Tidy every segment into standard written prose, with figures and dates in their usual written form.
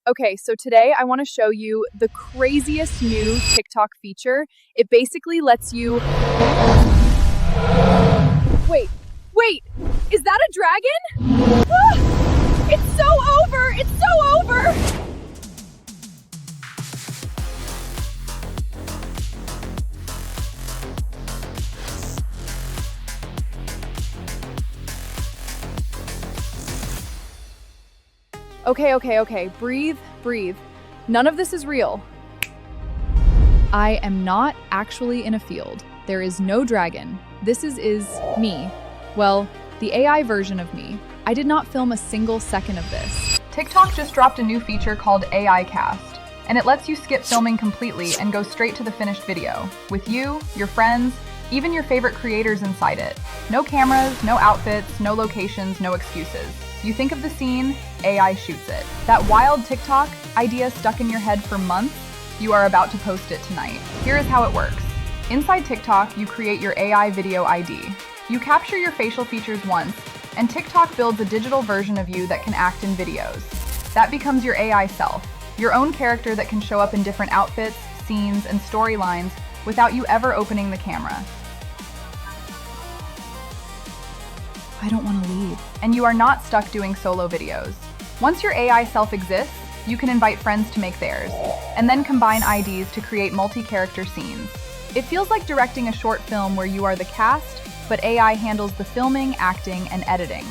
Okay, so today I want to show you the craziest new TikTok feature. It basically lets you. Wait, wait, is that a dragon? Ah, it's so over! It's so over! Okay, breathe, breathe. None of this is real. I am not actually in a field. There is no dragon. This is me. Well, the AI version of me. I did not film a single second of this. TikTok just dropped a new feature called AI Cast, and it lets you skip filming completely and go straight to the finished video, with you, your friends, even your favorite creators inside it. No cameras, no outfits, no locations, no excuses. You think of the scene, AI shoots it. That wild TikTok idea stuck in your head for months, you are about to post it tonight. Here is how it works. Inside TikTok, you create your AI video ID. You capture your facial features once, and TikTok builds a digital version of you that can act in videos. That becomes your AI self, your own character that can show up in different outfits, scenes, and storylines without you ever opening the camera. I don't want to leave. And you are not stuck doing solo videos. Once your AI self exists, you can invite friends to make theirs, and then combine IDs to create multi-character scenes. It feels like directing a short film where you are the cast, but AI handles the filming, acting, and editing.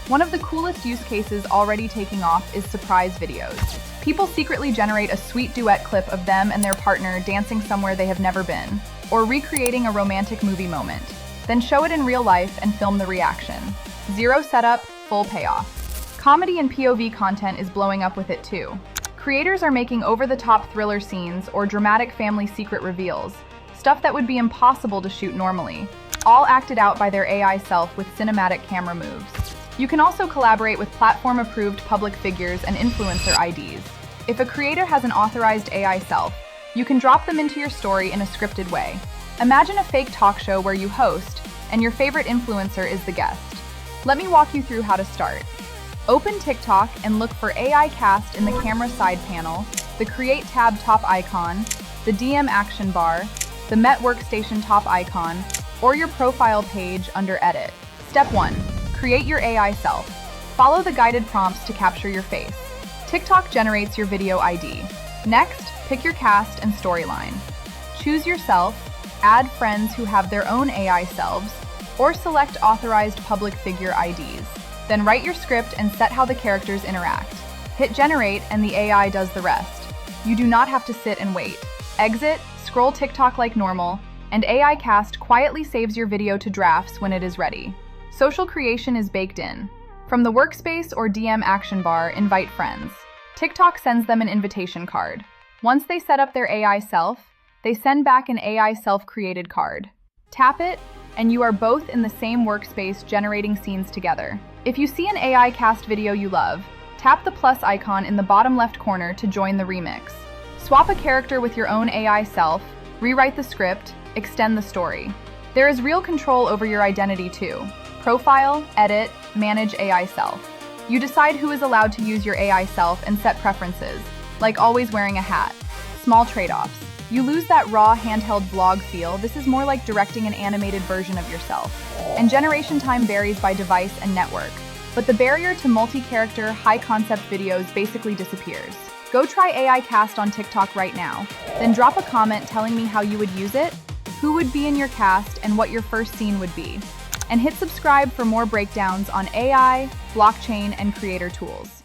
One of the coolest use cases already taking off is surprise videos. People secretly generate a sweet duet clip of them and their partner dancing somewhere they have never been, or recreating a romantic movie moment. Then show it in real life and film the reaction. Zero setup, full payoff. Comedy and POV content is blowing up with it too. Creators are making over-the-top thriller scenes or dramatic family secret reveals, stuff that would be impossible to shoot normally, all acted out by their AI self with cinematic camera moves. You can also collaborate with platform-approved public figures and influencer IDs. If a creator has an authorized AI self, you can drop them into your story in a scripted way. Imagine a fake talk show where you host, and your favorite influencer is the guest. Let me walk you through how to start. Open TikTok and look for AI Cast in the camera side panel, the Create tab top icon, the DM action bar, the Met workstation top icon, or your profile page under Edit. Step 1. Create your AI self. Follow the guided prompts to capture your face. TikTok generates your video ID. Next, pick your cast and storyline. Choose yourself, add friends who have their own AI selves, or select authorized public figure IDs. Then write your script and set how the characters interact. Hit generate and the AI does the rest. You do not have to sit and wait. Exit, scroll TikTok like normal, and AI Cast quietly saves your video to drafts when it is ready. Social creation is baked in. From the workspace or DM action bar, invite friends. TikTok sends them an invitation card. Once they set up their AI self, they send back an AI self-created card. Tap it, and you are both in the same workspace generating scenes together. If you see an AI Cast video you love, tap the plus icon in the bottom left corner to join the remix. Swap a character with your own AI self, rewrite the script, extend the story. There is real control over your identity too. Profile, edit, manage AI self. You decide who is allowed to use your AI self and set preferences, like always wearing a hat. Small trade-offs. You lose that raw handheld vlog feel. This is more like directing an animated version of yourself. And generation time varies by device and network, but the barrier to multi-character, high-concept videos basically disappears. Go try AI Cast on TikTok right now, then drop a comment telling me how you would use it, who would be in your cast, and what your first scene would be. And hit subscribe for more breakdowns on AI, blockchain, and creator tools.